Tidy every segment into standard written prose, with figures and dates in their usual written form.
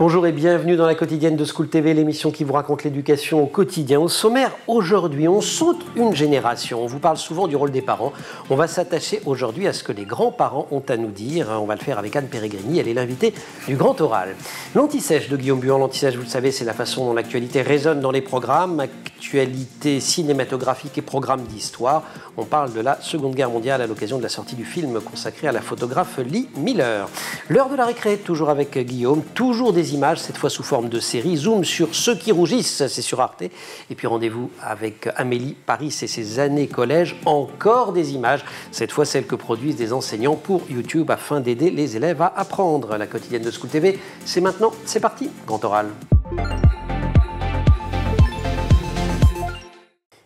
Bonjour et bienvenue dans la quotidienne de School TV, l'émission qui vous raconte l'éducation au quotidien. Au sommaire, aujourd'hui, on saute une génération. On vous parle souvent du rôle des parents. On va s'attacher aujourd'hui à ce que les grands-parents ont à nous dire. On va le faire avec Anne Péregrini, elle est l'invitée du Grand Oral. L'Anti-Sèche de Guillaume Buan. L'Anti-Sèche, vous le savez, c'est la façon dont l'actualité résonne dans les programmes, actualité cinématographique et programmes d'histoire. On parle de la Seconde Guerre mondiale à l'occasion de la sortie du film consacré à la photographe Lee Miller. L'heure de la récré, toujours avec Guillaume, toujours des images, cette fois sous forme de série. Zoom sur ceux qui rougissent, c'est sur Arte. Et puis rendez-vous avec Amélie Paris et ses années collège. Encore des images, cette fois celles que produisent des enseignants pour YouTube afin d'aider les élèves à apprendre. La quotidienne de School TV, c'est maintenant, c'est parti, Grand Oral.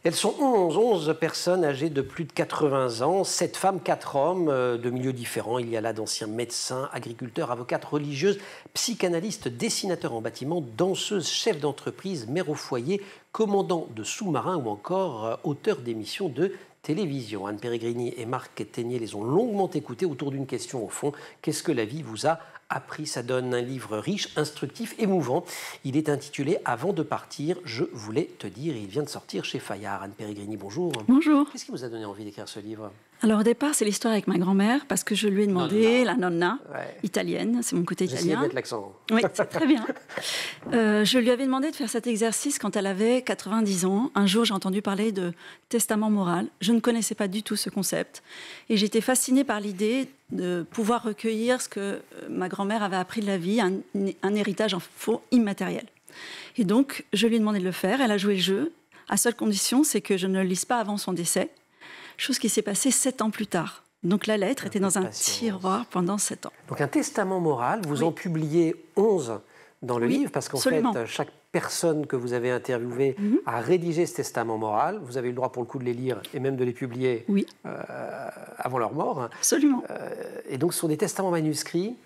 Elles sont 11 personnes âgées de plus de 80 ans, 7 femmes, 4 hommes de milieux différents. Il y a là d'anciens médecins, agriculteurs, avocates, religieuses, psychanalystes, dessinateurs en bâtiment, danseuses, chefs d'entreprise, mères au foyer, commandants de sous-marins ou encore auteurs d'émissions de télévision. Anne Péregrini et Marc Ténier les ont longuement écoutés autour d'une question au fond. Qu'est-ce que la vie vous a appris? Ça donne un livre riche, instructif, émouvant. Il est intitulé « Avant de partir, je voulais te dire ». Il vient de sortir chez Fayard. Anne Péregrini, bonjour. Bonjour. Qu'est-ce qui vous a donné envie d'écrire ce livre? Alors au départ, c'est l'histoire avec ma grand-mère, parce que je lui ai demandé, la nonna, italienne, c'est mon côté italien. J'essayais de mettre l'accent. Oui, c'est très bien. Je lui avais demandé de faire cet exercice quand elle avait 90 ans. Un jour, j'ai entendu parler de testament moral. Je ne connaissais pas du tout ce concept. Et j'étais fascinée par l'idée de pouvoir recueillir ce que ma grand-mère avait appris de la vie, un héritage en faux immatériel. Et donc, je lui ai demandé de le faire. Elle a joué le jeu. À seule condition, c'est que je ne le lise pas avant son décès. Chose qui s'est passée 7 ans plus tard. Donc la lettre était dans un tiroir pendant 7 ans. Donc un testament moral, vous en publiez 11 dans le livre, parce qu'en fait, chaque personne que vous avez interviewée a rédigé ce testament moral. Vous avez eu le droit pour le coup de les lire et même de les publier avant leur mort. Absolument. Et donc ce sont des testaments manuscrits.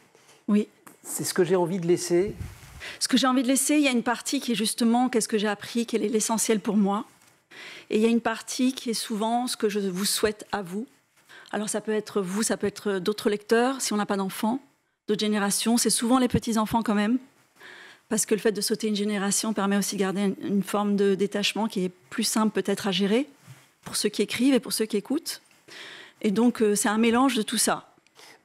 Oui. C'est ce que j'ai envie de laisser. Ce que j'ai envie de laisser, il y a une partie qui est justement qu'est-ce que j'ai appris, quel est l'essentiel pour moi. Et il y a une partie qui est souvent ce que je vous souhaite à vous. Alors ça peut être vous, ça peut être d'autres lecteurs, si on n'a pas d'enfants, d'autres générations. C'est souvent les petits-enfants quand même, parce que le fait de sauter une génération permet aussi de garder une forme de détachement qui est plus simple peut-être à gérer pour ceux qui écrivent et pour ceux qui écoutent. Et donc c'est un mélange de tout ça.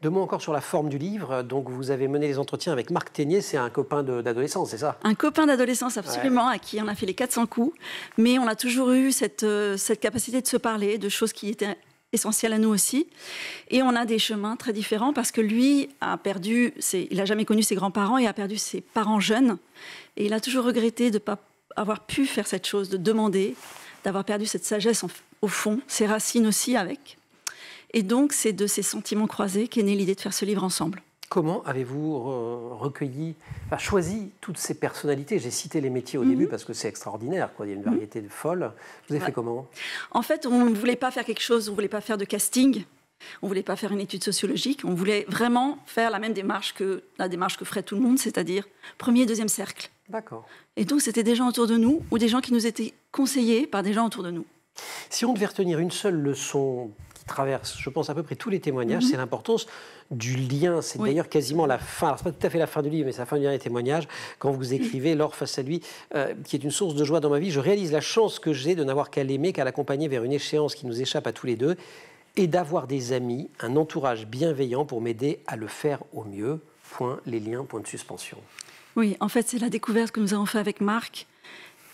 2 mots encore sur la forme du livre. Donc, vous avez mené les entretiens avec Marc Ténier, c'est un copain d'adolescence, c'est ça? Un copain d'adolescence, absolument, à qui on a fait les 400 coups. Mais on a toujours eu cette capacité de se parler, de choses qui étaient essentielles à nous aussi. Et on a des chemins très différents parce que lui a perdu, il n'a jamais connu ses grands-parents et a perdu ses parents jeunes. Et il a toujours regretté de ne pas avoir pu faire cette chose, de demander, d'avoir perdu cette sagesse au fond, ses racines aussi avec. Et donc, c'est de ces sentiments croisés qu'est née l'idée de faire ce livre ensemble. Comment avez-vous choisi toutes ces personnalités? J'ai cité les métiers au début parce que c'est extraordinaire, quoi. Il y a une variété de folle. Vous avez fait comment? En fait, on ne voulait pas faire quelque chose, on ne voulait pas faire de casting, on ne voulait pas faire une étude sociologique, on voulait vraiment faire la même démarche que ferait tout le monde, c'est-à-dire premier, deuxième cercle. D'accord. Et donc, c'était des gens autour de nous ou des gens qui nous étaient conseillés par des gens autour de nous. Si on devait retenir une seule leçon traverse, je pense, à peu près tous les témoignages, c'est l'importance du lien. C'est d'ailleurs quasiment la fin. Alors, ce n'est pas tout à fait la fin du livre, mais c'est la fin du dernier témoignage. Quand vous écrivez « Laure face à lui, qui est une source de joie dans ma vie, je réalise la chance que j'ai de n'avoir qu'à l'aimer, qu'à l'accompagner vers une échéance qui nous échappe à tous les deux, et d'avoir des amis, un entourage bienveillant pour m'aider à le faire au mieux. » Point, les liens, point de suspension. Oui, en fait, c'est la découverte que nous avons fait avec Marc.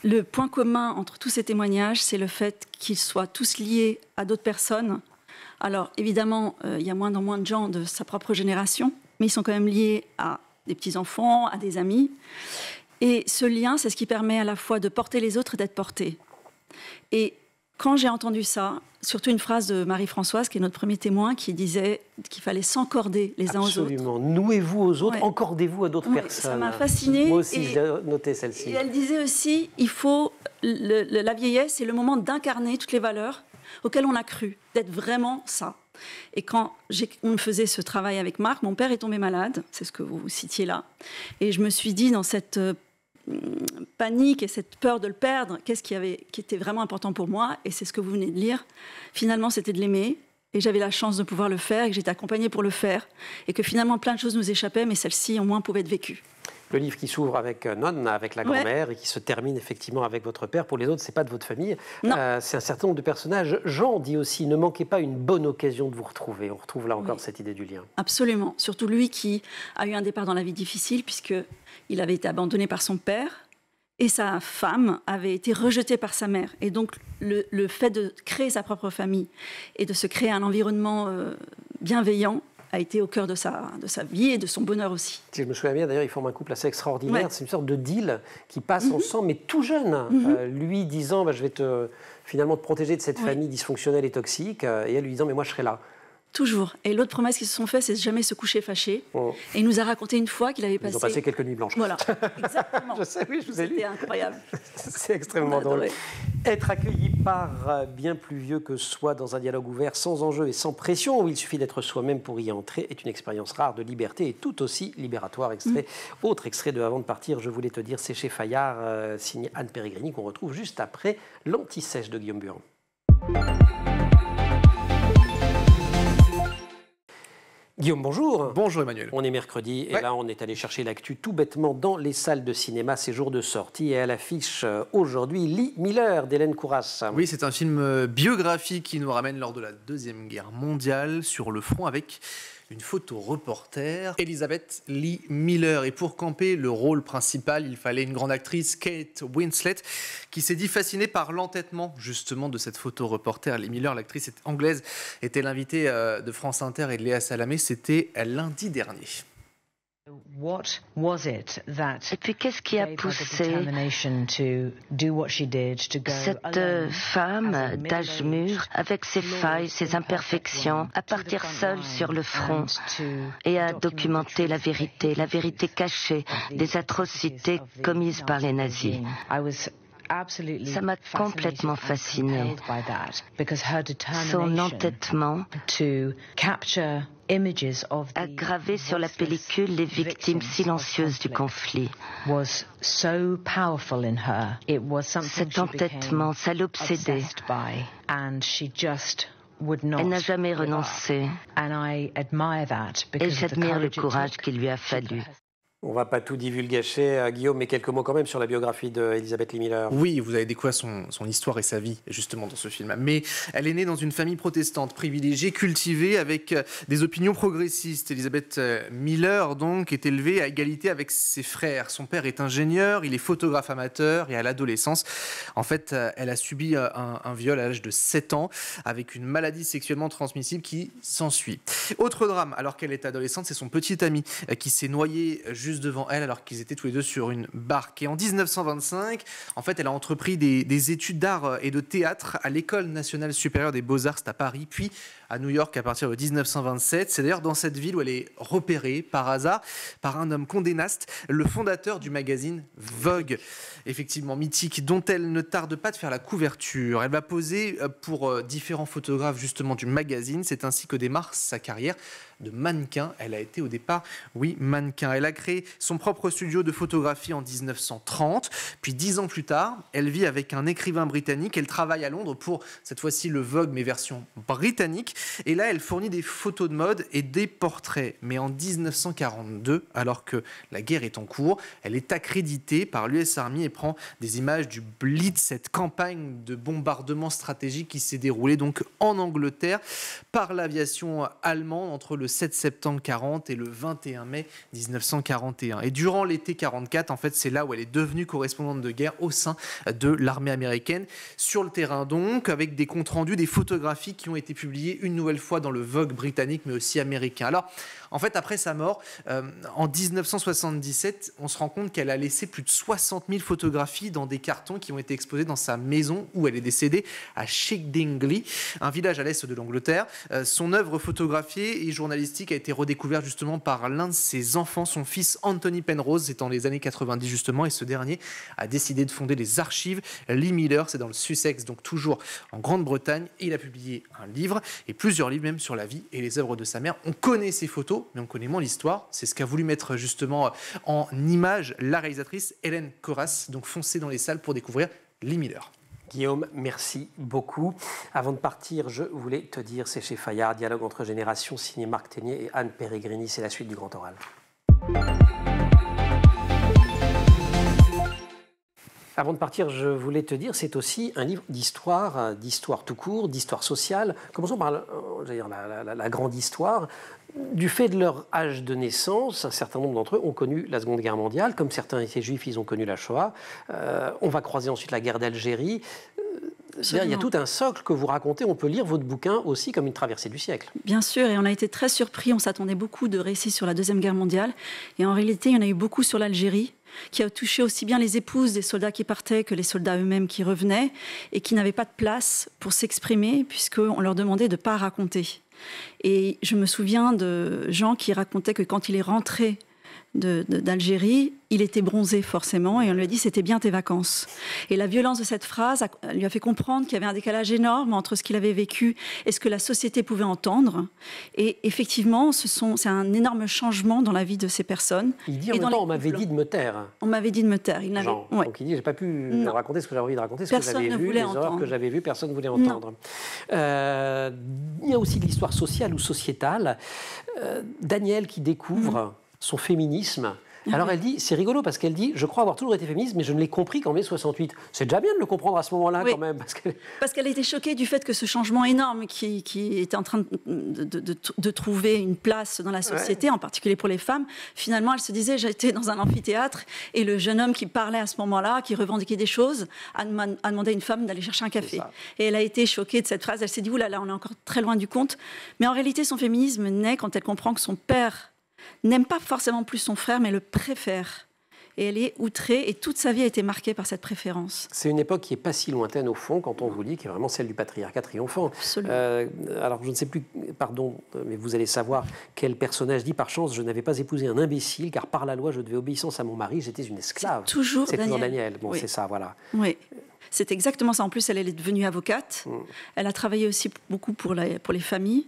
Le point commun entre tous ces témoignages, c'est le fait qu'ils soient tous liés à d'autres personnes. Alors, évidemment, il y a moins en moins de gens de sa propre génération, mais ils sont quand même liés à des petits-enfants, à des amis. Et ce lien, c'est ce qui permet à la fois de porter les autres et d'être porté. Et quand j'ai entendu ça, surtout une phrase de Marie-Françoise, qui est notre premier témoin, qui disait qu'il fallait s'encorder les uns aux autres. Absolument. Nouez-vous aux autres, encordez-vous à d'autres personnes. Ça m'a fascinée. Moi aussi, j'ai noté celle-ci. Et elle disait aussi, il faut la vieillesse, c'est le moment d'incarner toutes les valeurs auquel on a cru, d'être vraiment ça. Et quand on faisait ce travail avec Marc, mon père est tombé malade, c'est ce que vous citiez là, et je me suis dit, dans cette panique et cette peur de le perdre, qu'est-ce qui était vraiment important pour moi, et c'est ce que vous venez de lire, finalement c'était de l'aimer, et j'avais la chance de pouvoir le faire, et que j'étais accompagnée pour le faire, et que finalement plein de choses nous échappaient, mais celle-ci au moins pouvait être vécue. Le livre qui s'ouvre avec Nonne, avec la grand-mère, et qui se termine effectivement avec votre père. Pour les autres, c'est pas de votre famille. C'est un certain nombre de personnages. Jean dit aussi, ne manquez pas une bonne occasion de vous retrouver. On retrouve là encore cette idée du lien. Absolument. Surtout lui qui a eu un départ dans la vie difficile, puisqu'il avait été abandonné par son père et sa femme avait été rejetée par sa mère. Et donc, le fait de créer sa propre famille et de se créer un environnement bienveillant a été au cœur de sa vie et de son bonheur aussi. Si je me souviens bien, d'ailleurs, ils forment un couple assez extraordinaire. C'est une sorte de deal qui passe ensemble, mais tout jeune. Lui disant, je vais finalement te protéger de cette famille dysfonctionnelle et toxique, et elle lui disant, mais moi je serai là. Toujours. Et l'autre promesse qu'ils se sont faite, c'est de jamais se coucher fâché. Et il nous a raconté une fois qu'il avait passé... Ils ont passé quelques nuits blanches. Voilà, exactement. Je sais, oui, je vous ai lu. C'était incroyable. C'est extrêmement drôle. Être accueilli par bien plus vieux que soi dans un dialogue ouvert, sans enjeu et sans pression, où il suffit d'être soi-même pour y entrer, est une expérience rare de liberté et tout aussi libératoire. Autre extrait de Avant de partir, je voulais te dire, c'est chez Fayard, signé Anne Péregrini, qu'on retrouve juste après L'Anti-Sèche de Guillaume Buran. Guillaume, bonjour. Bonjour Emmanuel. On est mercredi et là on est allé chercher l'actu tout bêtement dans les salles de cinéma, ces jours de sortie, et à l'affiche aujourd'hui Lee Miller d'Hélène Kouras. Oui, c'est un film biographique qui nous ramène lors de la Deuxième Guerre mondiale sur le front avec une photo-reporter, Elizabeth Lee Miller. Et pour camper le rôle principal, il fallait une grande actrice, Kate Winslet, qui s'est dit fascinée par l'entêtement justement de cette photo-reporter. Lee Miller, l'actrice anglaise, était l'invitée de France Inter et de Léa Salamé. C'était lundi dernier. Et puis qu'est-ce qui a poussé cette femme d'âge mûr, avec ses failles, ses imperfections, à partir seule sur le front et à documenter la vérité cachée des atrocités commises par les nazis? Ça m'a complètement fascinée. Son entêtement a gravé sur la pellicule les victimes silencieuses du conflit. Cet entêtement, ça l'obsédait. Elle n'a jamais renoncé. Et j'admire le courage qu'il lui a fallu. On ne va pas tout divulgacher, Guillaume, mais quelques mots quand même sur la biographie d'Elizabeth Lee Miller. Oui, vous avez découvert son histoire et sa vie, justement, dans ce film. Mais elle est née dans une famille protestante, privilégiée, cultivée, avec des opinions progressistes. Elizabeth Miller, donc, est élevée à égalité avec ses frères. Son père est ingénieur, il est photographe amateur, et à l'adolescence, en fait, elle a subi un viol à l'âge de 7 ans, avec une maladie sexuellement transmissible qui s'ensuit. Autre drame, alors qu'elle est adolescente, c'est son petit ami qui s'est noyé juste devant elle alors qu'ils étaient tous les deux sur une barque. Et en 1925, en fait, elle a entrepris des études d'art et de théâtre à l'École nationale supérieure des beaux-arts à Paris, puis à New York à partir de 1927. C'est d'ailleurs dans cette ville où elle est repérée par hasard par un homme Condé Nast, le fondateur du magazine Vogue, effectivement mythique, dont elle ne tarde pas de faire la couverture. Elle va poser pour différents photographes justement du magazine. C'est ainsi que démarre sa carrière de mannequin. Elle a été au départ, mannequin. Elle a créé son propre studio de photographie en 1930. Puis 10 ans plus tard, elle vit avec un écrivain britannique. Elle travaille à Londres pour, cette fois-ci, le Vogue, mais version britannique. Et là, elle fournit des photos de mode et des portraits. Mais en 1942, alors que la guerre est en cours, elle est accréditée par l'US Army et prend des images du Blitz, cette campagne de bombardement stratégique qui s'est déroulée donc en Angleterre par l'aviation allemande entre le 7 septembre 40 et le 21 mai 1941. Et durant l'été 44, en fait, c'est là où elle est devenue correspondante de guerre au sein de l'armée américaine. Sur le terrain donc, avec des comptes rendus, des photographies qui ont été publiées une nouvelle fois dans le Vogue britannique, mais aussi américain. Alors, en fait, après sa mort, en 1977, on se rend compte qu'elle a laissé plus de 60 000 photographies dans des cartons qui ont été exposés dans sa maison où elle est décédée, à Chickdingley, un village à l'est de l'Angleterre. Son œuvre photographiée et journalistique a été redécouverte justement par l'un de ses enfants, son fils Anthony Penrose. C'est dans les années 90 justement, et ce dernier a décidé de fonder les archives Lee Miller. C'est dans le Sussex, donc toujours en Grande-Bretagne. Et il a publié un livre et plusieurs livres même sur la vie et les œuvres de sa mère. On connaît ses photos, mais on connaît moins l'histoire. C'est ce qu'a voulu mettre justement en image la réalisatrice Hélène Kouras. Donc foncez dans les salles pour découvrir Lee Miller. Guillaume, merci beaucoup. Avant de partir, je voulais te dire, c'est chez Fayard, Dialogue entre générations, signé Marc Ténier et Anne Péregrini. C'est la suite du Grand Oral. Avant de partir, je voulais te dire, c'est aussi un livre d'histoire tout court, d'histoire sociale. Commençons par la grande histoire. Du fait de leur âge de naissance, un certain nombre d'entre eux ont connu la Seconde Guerre mondiale. Comme certains étaient juifs, ils ont connu la Shoah. On va croiser ensuite la guerre d'Algérie. Il y a tout un socle que vous racontez. On peut lire votre bouquin aussi comme une traversée du siècle. Bien sûr, et on a été très surpris. On s'attendait beaucoup de récits sur la Deuxième Guerre mondiale. Et en réalité, il y en a eu beaucoup sur l'Algérie, qui a touché aussi bien les épouses des soldats qui partaient que les soldats eux-mêmes qui revenaient et qui n'avaient pas de place pour s'exprimer puisqu'on leur demandait de ne pas raconter. Et je me souviens de gens qui racontaient que quand il est rentré d'Algérie, il était bronzé forcément et on lui a dit c'était bien tes vacances. Et la violence de cette phrase lui a fait comprendre qu'il y avait un décalage énorme entre ce qu'il avait vécu et ce que la société pouvait entendre. Et effectivement, c'est un énorme changement dans la vie de ces personnes. Il dit en même temps, on m'avait dit de me taire. On m'avait dit de me taire. Ouais. Donc il dit, j'ai pas pu raconter ce que j'avais envie de raconter, ce que j'avais vu, les horreurs que j'avais vues, personne ne voulait entendre. Il y a aussi de l'histoire sociale ou sociétale. Daniel qui découvre son féminisme. Alors elle dit, c'est rigolo parce qu'elle dit, je crois avoir toujours été féministe, mais je ne l'ai compris qu'en mai 68. C'est déjà bien de le comprendre à ce moment-là quand même. Parce qu'elle était choquée du fait que ce changement énorme qui était en train de trouver une place dans la société, en particulier pour les femmes, finalement elle se disait, j'étais dans un amphithéâtre et le jeune homme qui parlait à ce moment-là, qui revendiquait des choses, a demandé à une femme d'aller chercher un café. Et elle a été choquée de cette phrase, elle s'est dit, oulala, on est encore très loin du compte. Mais en réalité, son féminisme naît quand elle comprend que son père n'aime pas forcément plus son frère, mais le préfère. Et elle est outrée, et toute sa vie a été marquée par cette préférence. C'est une époque qui n'est pas si lointaine, au fond, quand on vous dit, qui est vraiment celle du patriarcat triomphant. Absolument. Alors, je ne sais plus, pardon, mais vous allez savoir quel personnage dit, par chance, je n'avais pas épousé un imbécile, car par la loi, je devais obéissance à mon mari, j'étais une esclave. C'est toujours Daniel. Bon, c'est ça, voilà. Oui. C'est exactement ça. En plus, elle est devenue avocate. Elle a travaillé aussi beaucoup pour les familles.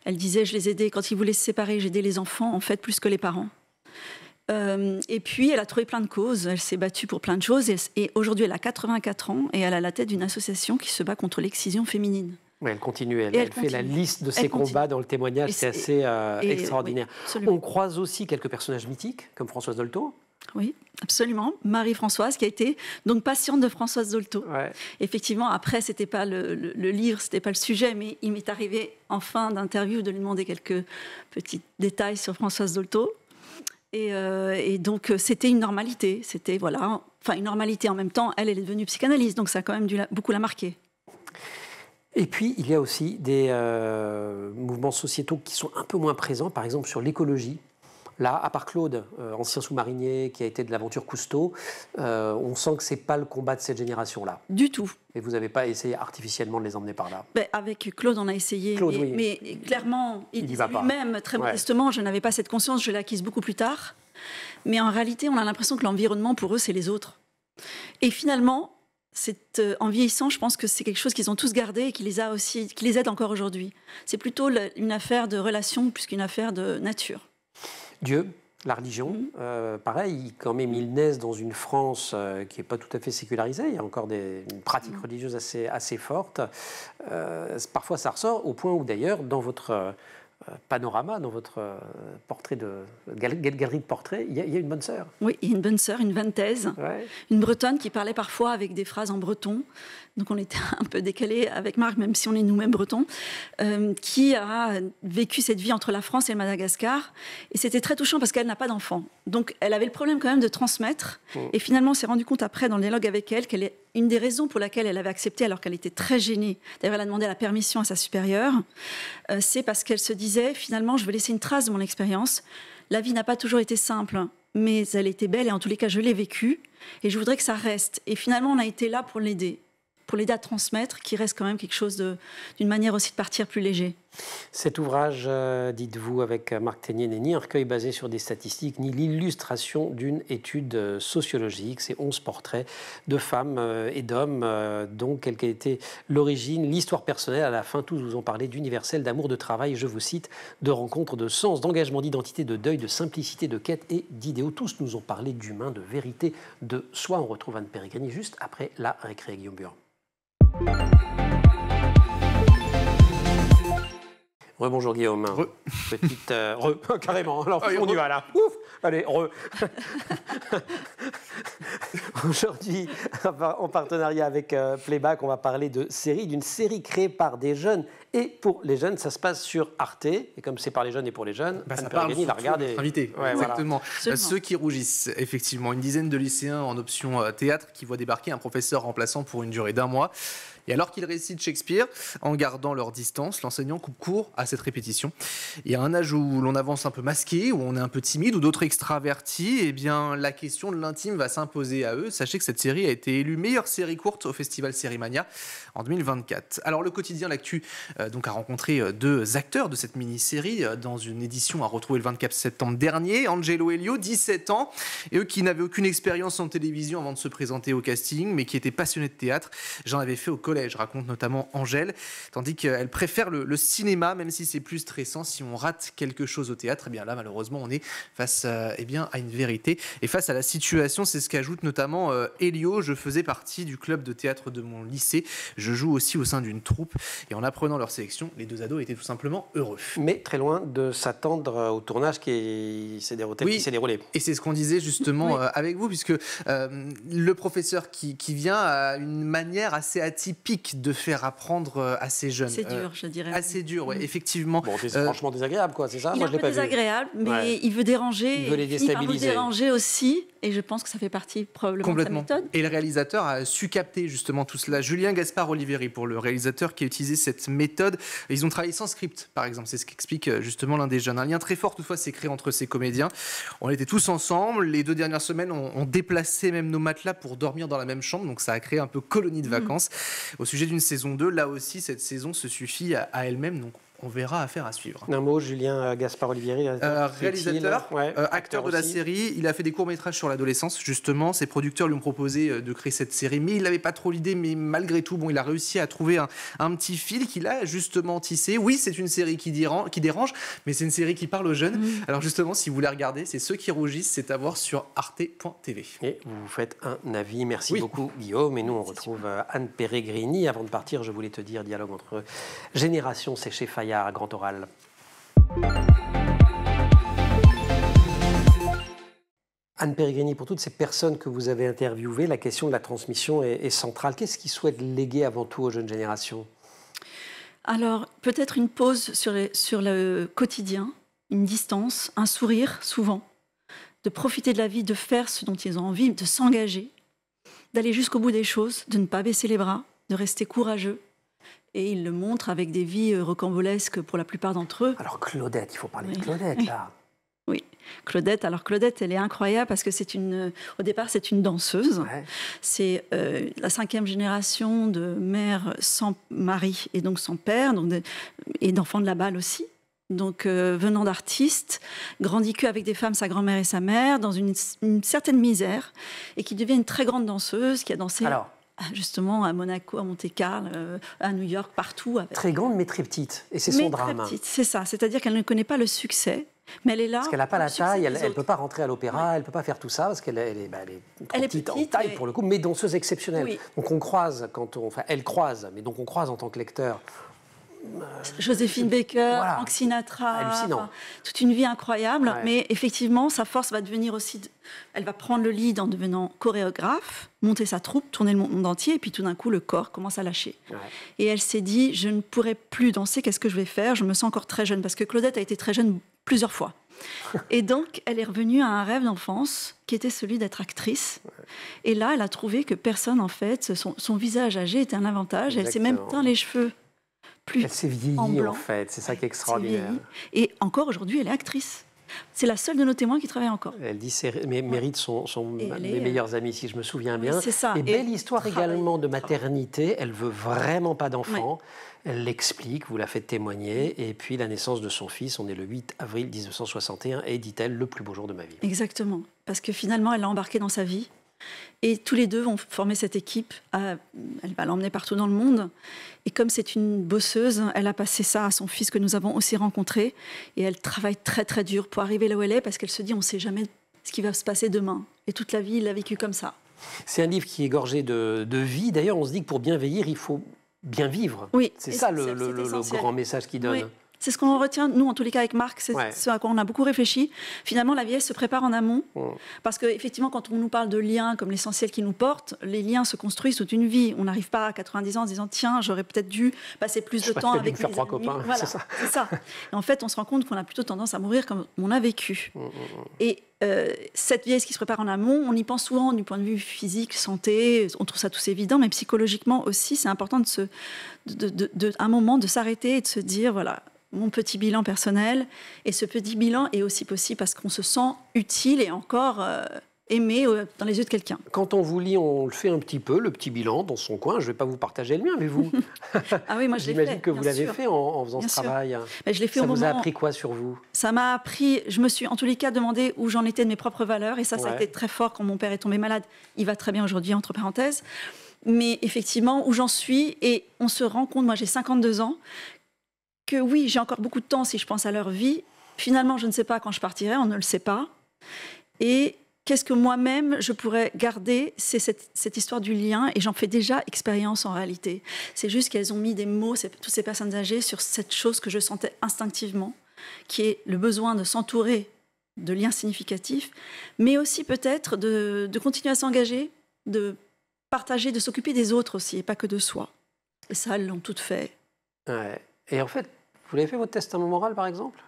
Elle disait, je les aidais, quand ils voulaient se séparer, j'aidais les enfants, en fait, plus que les parents. Et puis, elle a trouvé plein de causes. Elle s'est battue pour plein de choses. Et aujourd'hui, elle a 84 ans et elle est à la tête d'une association qui se bat contre l'excision féminine. Oui, elle continue. Elle fait la liste de ses combats dans le témoignage. C'est assez extraordinaire. Oui, on croise aussi quelques personnages mythiques, comme Françoise Dolto. Oui, absolument. Marie-Françoise, qui a été donc patiente de Françoise Dolto. Ouais. Effectivement, après, c'était pas le livre, c'était pas le sujet, mais il m'est arrivé en fin d'interview de lui demander quelques petits détails sur Françoise Dolto. Et donc, c'était une normalité. C'était, une normalité en même temps. Elle est devenue psychanalyste, donc ça a quand même dû beaucoup la marquer. Et puis, il y a aussi des mouvements sociétaux qui sont un peu moins présents, par exemple sur l'écologie. Là, à part Claude, ancien sous-marinier qui a été de l'aventure Cousteau, on sent que ce n'est pas le combat de cette génération-là. Du tout. Et vous n'avez pas essayé artificiellement de les emmener par là? Avec Claude, on a essayé, mais clairement, il disait lui-même, très modestement, je n'avais pas cette conscience, je l'ai acquise beaucoup plus tard. Mais en réalité, on a l'impression que l'environnement, pour eux, c'est les autres. Et finalement, en vieillissant, je pense que c'est quelque chose qu'ils ont tous gardé et qui les aide encore aujourd'hui. C'est plutôt une affaire de relation plus qu'une affaire de nature. Dieu, la religion, pareil, quand même, ils naissent dans une France qui n'est pas tout à fait sécularisée. Il y a encore une pratique religieuse assez forte. Parfois, ça ressort au point où, d'ailleurs, dans votre panorama, dans votre portrait galerie de portraits, il y a une bonne sœur. Oui, il y a une bonne sœur, une vantaise, une bretonne qui parlait parfois avec des phrases en breton. Donc on était un peu décalés avec Marc, même si on est nous-mêmes bretons, qui a vécu cette vie entre la France et le Madagascar. Et c'était très touchant parce qu'elle n'a pas d'enfant. Donc elle avait le problème quand même de transmettre. Et finalement, on s'est rendu compte après, dans le dialogue avec elle, qu'elle est une des raisons pour laquelle elle avait accepté, alors qu'elle était très gênée. D'ailleurs, elle a demandé la permission à sa supérieure. C'est parce qu'elle se disait, finalement, je veux laisser une trace de mon expérience. La vie n'a pas toujours été simple, mais elle était belle et en tous les cas, je l'ai vécue. Et je voudrais que ça reste. Et finalement, on a été là pour l'aider à transmettre, qui reste quand même quelque chose d'une manière aussi de partir plus léger. Cet ouvrage, dites-vous, avec Marc Ténier, n'est ni un recueil basé sur des statistiques, ni l'illustration d'une étude sociologique. C'est 11 portraits de femmes et d'hommes, donc quelle qu'a été l'origine, l'histoire personnelle. À la fin, tous vous ont parlé d'universel, d'amour, de travail, je vous cite, de rencontres, de sens, d'engagement, d'identité, de deuil, de simplicité, de quête et d'idéaux. Tous nous ont parlé d'humain, de vérité, de soi. On retrouve Anne Pérégriny juste après la récré. Guillaume Burin. Rebonjour Guillaume. Petite carrément. Alors on y va là. Ouf. Allez, Aujourd'hui, en partenariat avec Playback, on va parler d'une série créée par des jeunes et pour les jeunes. Ça se passe sur Arte. Et comme c'est par les jeunes et pour les jeunes, ça parle la regarde. Invité. Ouais, exactement. Voilà. Ceux qui rougissent, effectivement. Une dizaine de lycéens en option théâtre qui voient débarquer un professeur remplaçant pour une durée d'1 mois. Et alors qu'ils récitent Shakespeare, en gardant leur distance, l'enseignant coupe court à cette répétition. Il y a un âge où l'on avance un peu masqué, où on est un peu timide, ou d'autres extravertis. Eh bien, la question de l'intime va s'imposer à eux. Sachez que cette série a été élue meilleure série courte au Festival Sérimania en 2024. Alors, le quotidien L'Actu donc a rencontré 2 acteurs de cette mini-série dans une édition à retrouver le 24 septembre dernier. Angelo Elio, 17 ans, et eux qui n'avaient aucune expérience en télévision avant de se présenter au casting, mais qui étaient passionnés de théâtre. J'en avais fait au collège, raconte notamment Angèle, tandis qu'elle préfère le cinéma, même si c'est plus stressant. Si on rate quelque chose au théâtre, eh bien là, malheureusement, on est face à une vérité. Et face à la situation, c'est ce qu'ajoute notamment Elio. Je faisais partie du club de théâtre de mon lycée. Je joue aussi au sein d'une troupe. Et en apprenant leur sélection, les 2 ados étaient tout simplement heureux. Mais très loin de s'attendre au tournage qui s'est déroulé. Et c'est ce qu'on disait justement avec vous, puisque le professeur qui vient a une manière assez atypique de faire apprendre à ces jeunes. C'est dur, je dirais. Assez dur, oui, effectivement. Bon, c'est franchement désagréable, quoi, c'est ça? Il Moi, est je un peu désagréable, mais il veut déranger. Il veut les déstabiliser. Il veut déranger aussi, et je pense que ça fait partie probablement de sa méthode. Et le réalisateur a su capter justement tout cela. Julien Gaspard Oliveri, pour le réalisateur qui a utilisé cette méthode. Ils ont travaillé sans script, par exemple. C'est ce qu'explique justement l'un des jeunes. Un lien très fort, toutefois, s'est créé entre ces comédiens. On était tous ensemble. Les 2 dernières semaines, on déplacé même nos matelas pour dormir dans la même chambre. Donc ça a créé un peu colonie de vacances. Au sujet d'une saison 2, là aussi, cette saison se suffit à elle-même. Donc on verra, affaire à suivre. Un mot, Julien Gaspard Oliveri, réalisateur, acteur de la série. Il a fait des courts-métrages sur l'adolescence, justement. Ses producteurs lui ont proposé de créer cette série, mais il n'avait pas trop l'idée. Mais malgré tout, il a réussi à trouver un petit fil qu'il a justement tissé. Oui, c'est une série qui dérange, mais c'est une série qui parle aux jeunes. Alors justement, si vous la regardez, c'est Ceux qui rougissent, c'est à voir sur arte.tv. Et vous vous faites un avis. Merci beaucoup, Guillaume. Et nous, on retrouve Anne Péregrini. Avant de partir, je voulais te dire, dialogue entre générations, c'est chez Fayard à Grand Oral. Anne Péregrini, pour toutes ces personnes que vous avez interviewées, la question de la transmission est centrale. Qu'est-ce qu'ils souhaitent léguer avant tout aux jeunes générations? Alors, peut-être une pause sur le quotidien, une distance, un sourire, souvent, de profiter de la vie, de faire ce dont ils ont envie, de s'engager, d'aller jusqu'au bout des choses, de ne pas baisser les bras, de rester courageux. Et ils le montrent avec des vies rocambolesques pour la plupart d'entre eux. Alors Claudette, il faut parler de Claudette, là. Oui, Claudette. Alors Claudette, elle est incroyable parce que au départ, c'est une danseuse. Ouais. C'est la 5e génération de mère sans mari et donc sans père, et d'enfants de la balle aussi. Donc venant d'artistes, grandit qu'avec des femmes, sa grand-mère et sa mère, dans une certaine misère, et qui devient une très grande danseuse, qui a dansé... Alors, justement, à Monaco, à Monte-Carlo, à New York, partout. Très grande, mais très petite. Et c'est son drame. Très petite, c'est ça. C'est-à-dire qu'elle ne connaît pas le succès, mais elle est là. Parce qu'elle n'a pas la taille, elle ne peut pas rentrer à l'opéra, elle ne peut pas faire tout ça, parce qu'elle est trop petite en taille, pour le coup, mais danseuse exceptionnelle. Oui. Donc on croise, elle croise, mais donc on croise en tant que lecteur. Joséphine Baker, Frank Sinatra, toute une vie incroyable, mais effectivement, sa force va devenir aussi... Elle va prendre le lead en devenant chorégraphe, monter sa troupe, tourner le monde entier, et puis tout d'un coup, le corps commence à lâcher. Et elle s'est dit, je ne pourrai plus danser, qu'est-ce que je vais faire? Je me sens encore très jeune, parce que Claudette a été très jeune plusieurs fois. Et donc, elle est revenue à un rêve d'enfance, qui était celui d'être actrice. Et là, elle a trouvé que personne, en fait, son visage âgé était un avantage. Elle s'est même teint les cheveux. Elle s'est vieillie, en fait. C'est ça qui est extraordinaire. Et encore aujourd'hui, elle est actrice. C'est la seule de nos témoins qui travaille encore. Elle dit mes mérites sont mes meilleurs amis, si je me souviens bien. C'est ça. Et belle histoire également de maternité. Elle veut vraiment pas d'enfant. Elle l'explique, vous la faites témoigner. Et puis la naissance de son fils, on est le 8 avril 1961. Et dit-elle, le plus beau jour de ma vie. Exactement. Parce que finalement, elle l'a embarqué dans sa vie. Et tous les deux vont former cette équipe. Elle va l'emmener partout dans le monde. Et comme c'est une bosseuse, elle a passé ça à son fils que nous avons aussi rencontré. Et elle travaille très très dur pour arriver là où elle est, parce qu'elle se dit on ne sait jamais ce qui va se passer demain. Et toute la vie, il l'a vécu comme ça. C'est un livre qui est gorgé de vie. D'ailleurs, on se dit que pour bien vieillir, il faut bien vivre. Oui, c'est ça le grand message qu'il donne. Oui. C'est ce qu'on retient, nous, en tous les cas, avec Marc, c'est Ouais. ce à quoi on a beaucoup réfléchi. Finalement, la vieillesse se prépare en amont, parce qu'effectivement, quand on nous parle de liens comme l'essentiel qui nous porte, les liens se construisent toute une vie. On n'arrive pas à 90 ans en se disant, tiens, j'aurais peut-être dû passer plus de temps avec faire mes 3 amis. copains, Voilà, c'est ça. c'est ça. Et en fait, on se rend compte qu'on a plutôt tendance à mourir comme on a vécu. Et cette vieillesse qui se prépare en amont, on y pense souvent du point de vue physique, santé, on trouve ça tous évident, mais psychologiquement aussi, c'est important un moment de s'arrêter et de se dire, voilà, mon petit bilan personnel. Et ce petit bilan est aussi possible parce qu'on se sent utile et encore aimé dans les yeux de quelqu'un. Quand on vous lit, on le fait un petit peu, le petit bilan dans son coin. Je ne vais pas vous partager le mien, mais vous. Ah oui, moi je l'ai fait. J'imagine que vous bien l'avez sûr. fait en faisant Bien ce sûr. travail. Mais je l'ai fait Ça au vous moment. a appris quoi sur vous? Ça m'a appris. Je me suis en tous les cas demandé où j'en étais de mes propres valeurs. Et ça a Ouais. été très fort quand mon père est tombé malade. Il va très bien aujourd'hui, entre parenthèses. Mais effectivement, où j'en suis, et on se rend compte, moi j'ai 52 ans, que oui, j'ai encore beaucoup de temps si je pense à leur vie. Finalement, je ne sais pas quand je partirai, on ne le sait pas. Et qu'est-ce que moi-même je pourrais garder, c'est cette histoire du lien, et j'en fais déjà expérience en réalité. C'est juste qu'elles ont mis des mots, toutes ces personnes âgées, sur cette chose que je sentais instinctivement, qui est le besoin de s'entourer de liens significatifs, mais aussi peut-être de continuer à s'engager, de partager, de s'occuper des autres aussi, et pas que de soi. Et ça, elles l'ont toutes fait. Ouais. Et en fait, vous l'avez fait votre testament moral, par exemple?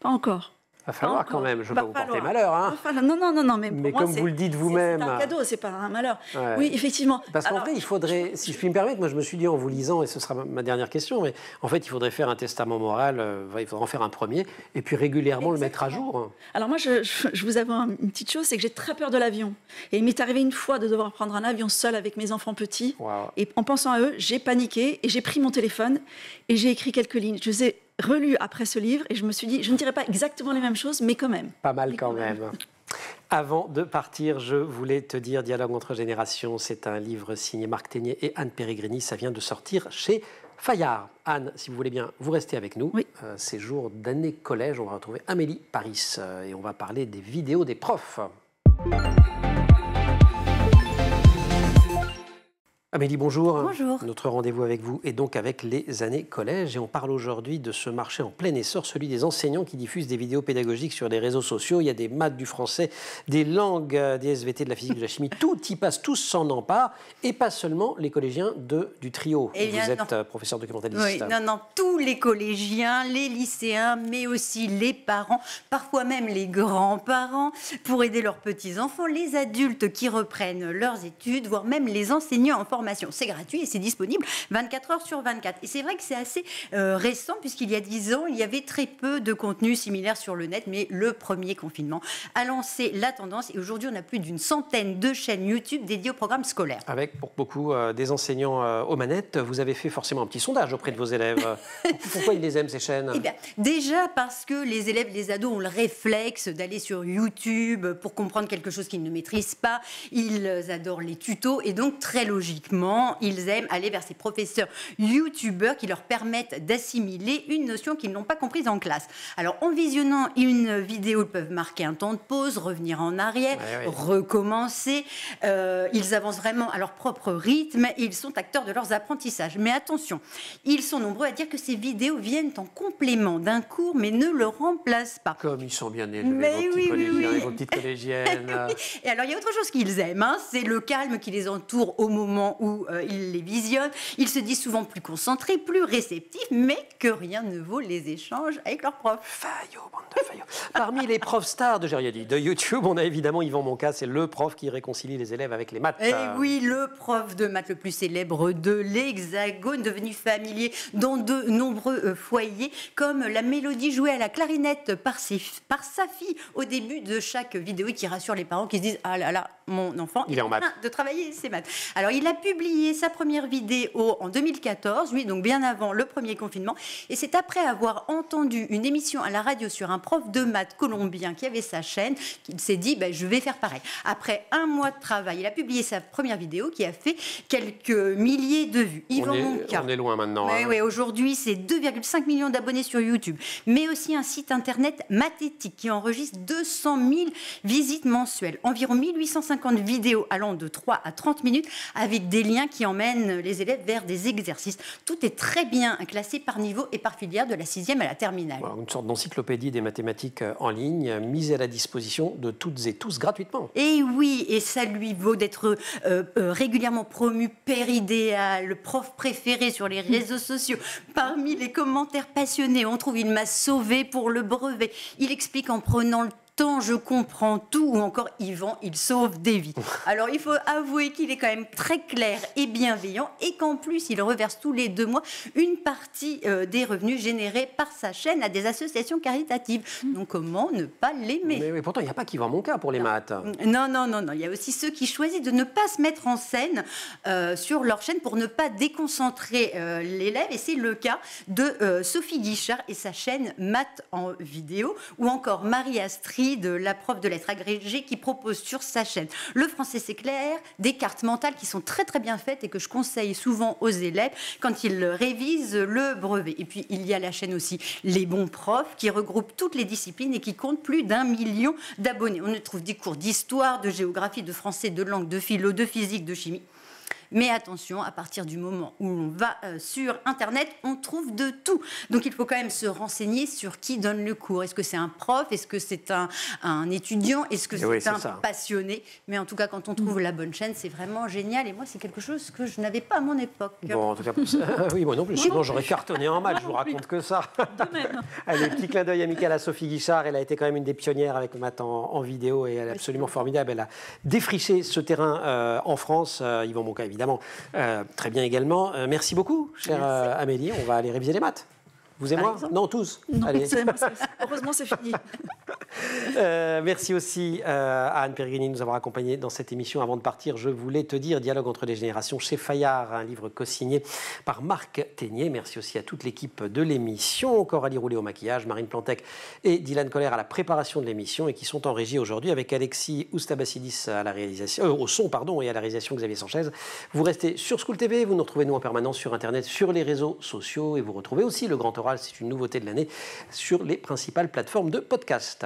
Pas encore. Va falloir Encore. quand même, je ne veux Va pas vous porter falloir. malheur. Hein. Enfin, non, mais, pour Mais moi, comme vous le dites c'est vous-même. un cadeau, c'est pas un malheur. Ouais. Oui, effectivement. Parce qu'en Alors, vrai, il faudrait, si je puis me permettre, moi je me suis dit en vous lisant, et ce sera ma dernière question, mais en fait, il faudrait faire un testament moral, il faudrait en faire un premier, et puis régulièrement le mettre à jour. Alors moi, je vous avoue une petite chose, c'est que j'ai très peur de l'avion. Et il m'est arrivé une fois de devoir prendre un avion seul avec mes enfants petits. Wow. Et en pensant à eux, j'ai paniqué et j'ai pris mon téléphone et j'ai écrit quelques lignes. Je les ai relues après ce livre et je me suis dit, je ne dirai pas exactement les mêmes choses, mais quand même. Pas mal quand même. Avant de partir, je voulais te dire, Dialogue entre générations, c'est un livre signé Marc Ténier et Anne Péregrini. Ça vient de sortir chez Fayard. Anne, si vous voulez bien, vous restez avec nous. Oui. Ces jours d'année collège, on va retrouver Amélie Paris et on va parler des vidéos des profs. Amélie, bonjour. Bonjour. Notre rendez-vous avec vous est donc avec les années collège et on parle aujourd'hui de ce marché en plein essor, celui des enseignants qui diffusent des vidéos pédagogiques sur les réseaux sociaux. Il y a des maths, du français, des langues, des SVT, de la physique, de la chimie. Tout y passe, tous s'en emparent et pas seulement les collégiens du trio. Eh bien, vous êtes non. professeur documentaliste. Oui, non, tous les collégiens, les lycéens, mais aussi les parents, parfois même les grands-parents, pour aider leurs petits-enfants, les adultes qui reprennent leurs études, voire même les enseignants en formation. C'est gratuit et c'est disponible 24 heures sur 24. Et c'est vrai que c'est assez récent, puisqu'il y a 10 ans, il y avait très peu de contenu similaire sur le net, mais le premier confinement a lancé la tendance. Et aujourd'hui, on a plus d'une centaine de chaînes YouTube dédiées au programme scolaire. Avec, pour beaucoup, des enseignants aux manettes. Vous avez fait forcément un petit sondage auprès de vos élèves. Pourquoi ils les aiment, ces chaînes? Eh bien, déjà parce que les élèves, les ados ont le réflexe d'aller sur YouTube pour comprendre quelque chose qu'ils ne maîtrisent pas. Ils adorent les tutos et donc, très logiquement, ils aiment aller vers ces professeurs YouTubeurs qui leur permettent d'assimiler une notion qu'ils n'ont pas comprise en classe. Alors, en visionnant une vidéo, ils peuvent marquer un temps de pause, revenir en arrière, recommencer. Ils avancent vraiment à leur propre rythme et ils sont acteurs de leurs apprentissages. Mais attention, ils sont nombreux à dire que ces vidéos viennent en complément d'un cours, mais ne le remplacent pas. Comme ils sont bien élevés, Mais vos petits oui, oui, collégiens oui. et vos petites collégiennes. Et alors, il y a autre chose qu'ils aiment, c'est le calme qui les entoure au moment où ils les visionnent. Ils se disent souvent plus concentrés, plus réceptifs, mais que rien ne vaut les échanges avec leurs profs. Fayot, bande de Fayot. Parmi les profs stars de, j'ai rien dit, de YouTube, on a évidemment Yvan Monca, c'est le prof qui réconcilie les élèves avec les maths. Et oui, le prof de maths le plus célèbre de l'Hexagone, devenu familier dans de nombreux foyers, comme la mélodie jouée à la clarinette par sa fille au début de chaque vidéo, et qui rassure les parents qui se disent « Ah là là, mon enfant il est en maths. de travailler ses maths ». Alors, il a publié sa première vidéo en 2014, oui, donc bien avant le premier confinement, et c'est après avoir entendu une émission à la radio sur un prof de maths colombien qui avait sa chaîne qu'il s'est dit je vais faire pareil. Après un mois de travail, il a publié sa première vidéo qui a fait quelques milliers de vues. Yvan Monca. On est loin maintenant. Oui, hein. oui, aujourd'hui, c'est 2,5 millions d'abonnés sur YouTube, mais aussi un site internet mathétique qui enregistre 200 000 visites mensuelles, environ 1850 250 vidéos allant de 3 à 30 minutes avec des liens qui emmènent les élèves vers des exercices. Tout est très bien classé par niveau et par filière de la 6e à la terminale. Voilà, une sorte d'encyclopédie des mathématiques en ligne, mise à la disposition de toutes et tous gratuitement. Et oui, et ça lui vaut d'être régulièrement promu père idéal, prof préféré sur les réseaux sociaux. Parmi les commentaires passionnés, on trouve « Il m'a sauvé pour le brevet ». Il explique en prenant le temps, je comprends tout, ou encore Yvan, il sauve des vies. Alors il faut avouer qu'il est quand même très clair et bienveillant et qu'en plus il reverse tous les 2 mois une partie des revenus générés par sa chaîne à des associations caritatives. Donc comment ne pas l'aimer? Mais pourtant, il n'y a pas qu'Yvan Monca pour les maths. Non. Il y a aussi ceux qui choisissent de ne pas se mettre en scène sur leur chaîne pour ne pas déconcentrer l'élève. Et c'est le cas de Sophie Guichard et sa chaîne Maths en vidéo, ou encore Marie-Astrid, la prof de lettres agrégée, qui propose sur sa chaîne Le français c'est clair, des cartes mentales qui sont très très bien faites et que je conseille souvent aux élèves quand ils révisent le brevet. Et puis il y a la chaîne aussi Les bons profs, qui regroupe toutes les disciplines et qui compte plus d'1 million d'abonnés. On y trouve des cours d'histoire, de géographie, de français, de langue, de philo, de physique, de chimie. Mais attention, à partir du moment où on va sur Internet, on trouve de tout. Donc il faut quand même se renseigner sur qui donne le cours. Est-ce que c'est un prof? Est-ce que c'est un étudiant? Est-ce que c'est un passionné? Mais en tout cas, quand on trouve la bonne chaîne, c'est vraiment génial. Et moi, c'est quelque chose que je n'avais pas à mon époque. Bon, en tout cas, oui, moi non plus. Sinon, j'aurais cartonné en maths. Je vous raconte que ça. De même. Allez, petit clin d'œil amical à Sophie Guichard. Elle a été quand même une des pionnières avec le maths en vidéo et elle est absolument formidable. Elle a défriché ce terrain en France. Yvan Monca, évidemment. Très bien également. Merci beaucoup, chère Amélie. On va aller réviser les maths. Vous et moi? Non, tous. Non, allez. Heureusement, c'est fini. Merci aussi à Anne Peregrini de nous avoir accompagnés dans cette émission. Avant de partir, je voulais te dire Dialogue entre les générations chez Fayard, un livre co-signé par Marc Ténier. Merci aussi à toute l'équipe de l'émission, Coralie Roulet au maquillage, Marine Plantec et Dylan Coller à la préparation de l'émission et qui sont en régie aujourd'hui avec Alexis Oustabassidis à la réalisation, au son et à la réalisation Xavier Sanchez. Vous restez sur School TV, vous nous retrouvez nous en permanence sur Internet, sur les réseaux sociaux et vous retrouvez aussi le Grand Oral, c'est une nouveauté de l'année, sur les principales plateformes de podcast.